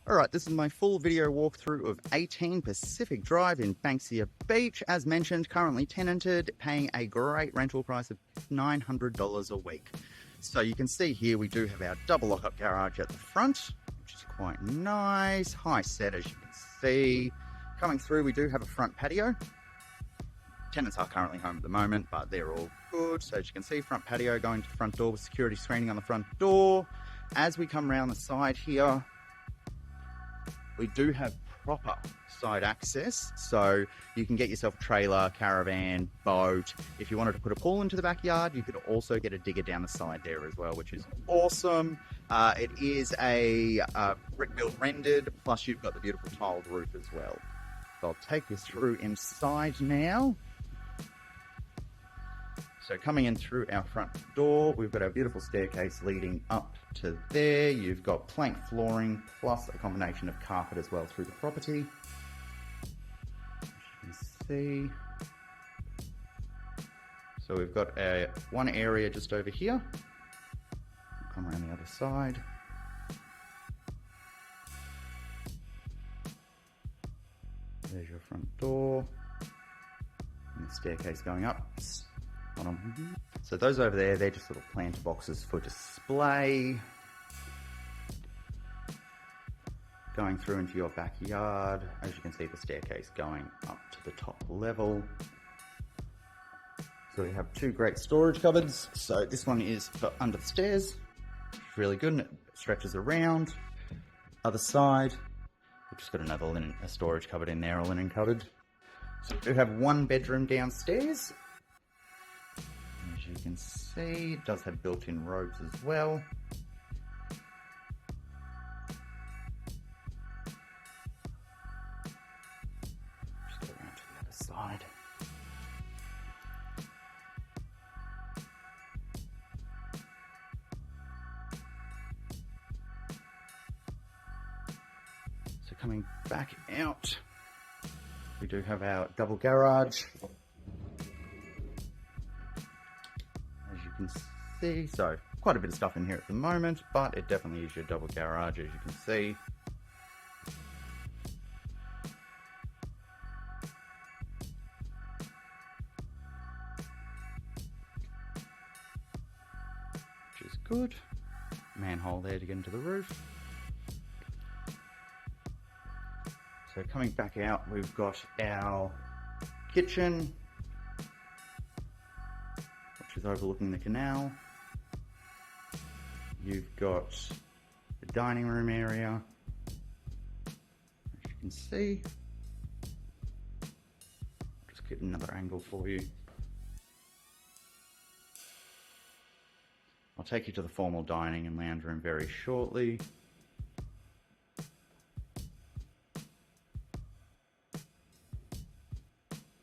Alright, this is my full video walkthrough of 18 Pacific Drive in Banksia Beach. As mentioned, currently tenanted, paying a great rental price of $900 a week. So you can see here we do have our double lock-up garage at the front, which is quite nice. High set, as you can see. Coming through, we do have a front patio. Tenants are currently home at the moment, but they're all good. So as you can see, front patio going to the front door with security screening on the front door. As we come around the side here, we do have proper side access, so you can get yourself a trailer, caravan, boat. If you wanted to put a pool into the backyard, you could also get a digger down the side there as well, which is awesome. It is a brick built rendered, plus you've got the beautiful tiled roof as well. So I'll take you through inside now. So coming in through our front door, we've got our beautiful staircase leading up to there. You've got plank flooring plus a combination of carpet as well through the property. As you can see. So we've got one area just over here. Come around the other side. There's your front door. And the staircase going up. So those over there, they're just little planter boxes for display. Going through into your backyard, as you can see, the staircase going up to the top level. So we have two great storage cupboards. So this one is for under the stairs, which is really good, and it stretches around. Other side, we've just got another a storage cupboard in there, a linen cupboard. So we do have one bedroom downstairs. As you can see, it does have built-in robes as well. Just go around to the other side. So coming back out, we do have our double garage. Can see, so quite a bit of stuff in here at the moment, but it definitely is your double garage, as you can see. Which is good. Manhole there to get into the roof. So coming back out, we've got our kitchen, is overlooking the canal. You've got the dining room area, as you can see. Just get another angle for you. I'll take you to the formal dining and lounge room very shortly.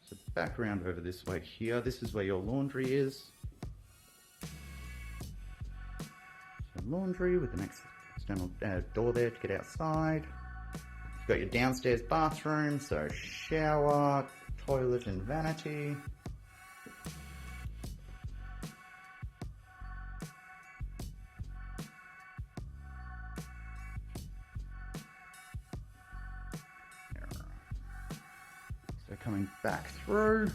So back around over this way here, this is where your laundry is. Laundry with the next external door there to get outside. You've got your downstairs bathroom, so shower, toilet and vanity. So coming back through.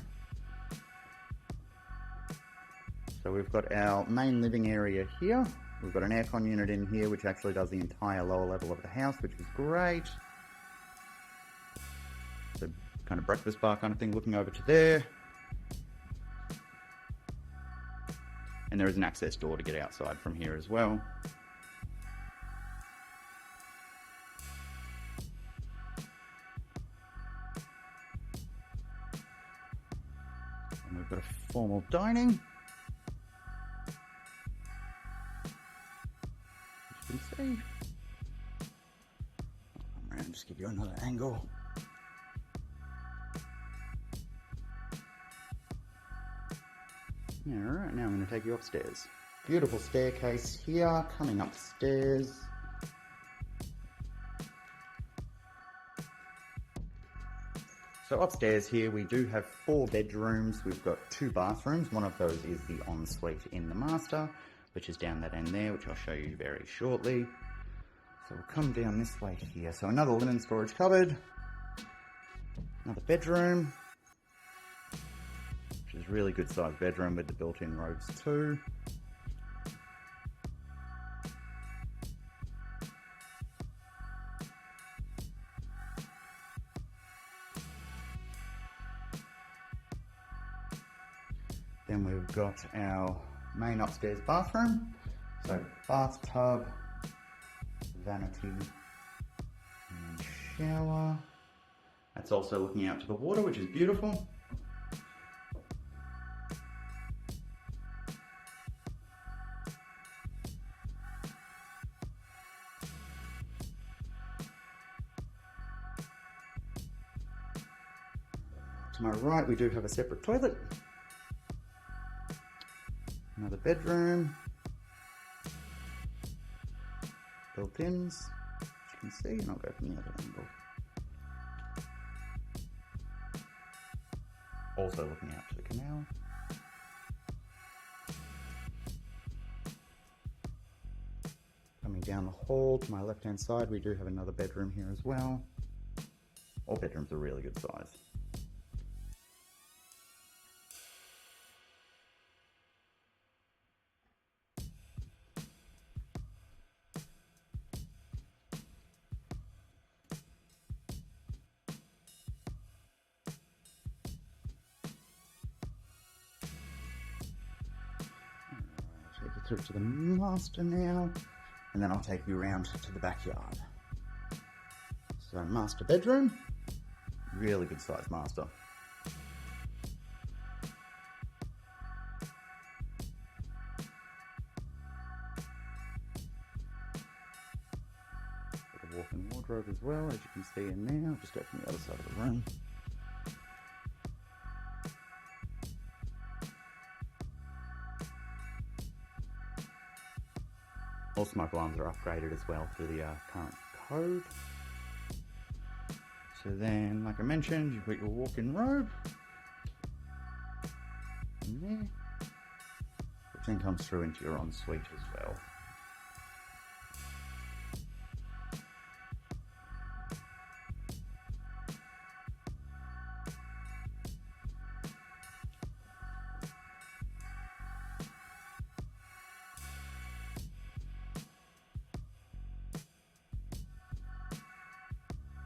So we've got our main living area here. We've got an aircon unit in here which actually does the entire lower level of the house, which is great. So kind of breakfast bar kind of thing looking over to there. And there is an access door to get outside from here as well. And we've got a formal dining. See. I'll come around and just give you another angle. Alright, now I'm going to take you upstairs. Beautiful staircase here, coming upstairs. So upstairs here we do have 4 bedrooms. We've got 2 bathrooms. One of those is the ensuite in the master, which is down that end there, which I'll show you very shortly. So we'll come down this way here. So another linen storage cupboard, another bedroom, which is really good sized bedroom with the built-in robes too. Then we've got our main upstairs bathroom. So bathtub, vanity, and shower. That's also looking out to the water, which is beautiful. To my right, we do have a separate toilet. Another bedroom. Built-ins, as you can see, and I'll go from the other angle. Also looking out to the canal. Coming down the hall to my left-hand side, we do have another bedroom here as well. All bedrooms are really good size. Take you through to the master now, and then I'll take you around to the backyard. So master bedroom, really good size master. Got a walk-in wardrobe as well, as you can see in there. I'll just go from the other side of the room. All smoke alarms are upgraded as well to the current code. So then, like I mentioned, you've got your walk-in robe in there, which then comes through into your ensuite as well.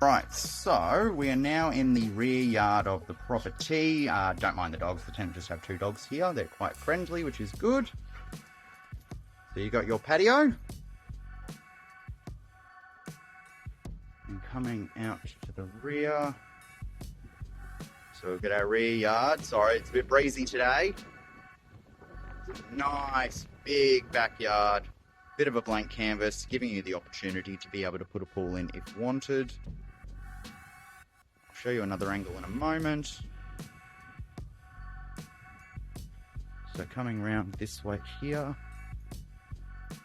Right, so we are now in the rear yard of the property. Don't mind the dogs, the tenant just have 2 dogs here. They're quite friendly, which is good. So you got your patio. And coming out to the rear. So we've got our rear yard. Sorry, it's a bit breezy today. Nice, big backyard. Bit of a blank canvas, giving you the opportunity to be able to put a pool in if wanted. Show you another angle in a moment. So coming around this way here. So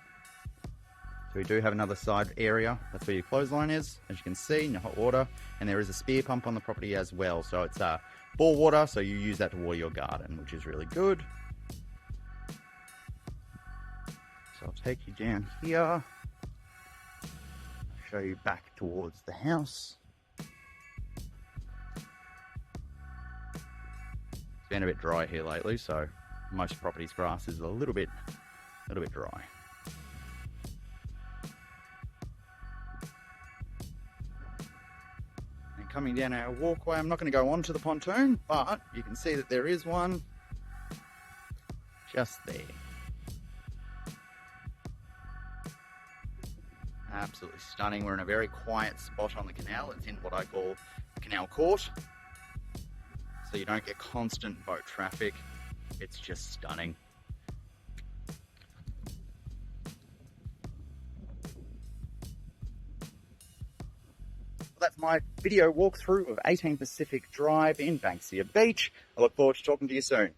we do have another side area. That's where your clothesline is, as you can see, in your hot water. And there is a spear pump on the property as well. So it's bore water, so you use that to water your garden, which is really good. So I'll take you down here. Show you back towards the house. It's been a bit dry here lately, so most properties' grass is a little bit dry. And coming down our walkway, I'm not going to go onto the pontoon, but you can see that there is one just there. Absolutely stunning. We're in a very quiet spot on the canal. It's in what I call the canal court. So you don't get constant boat traffic. It's just stunning. Well, that's my video walkthrough of 18 Pacific Drive in Banksia Beach. I look forward to talking to you soon.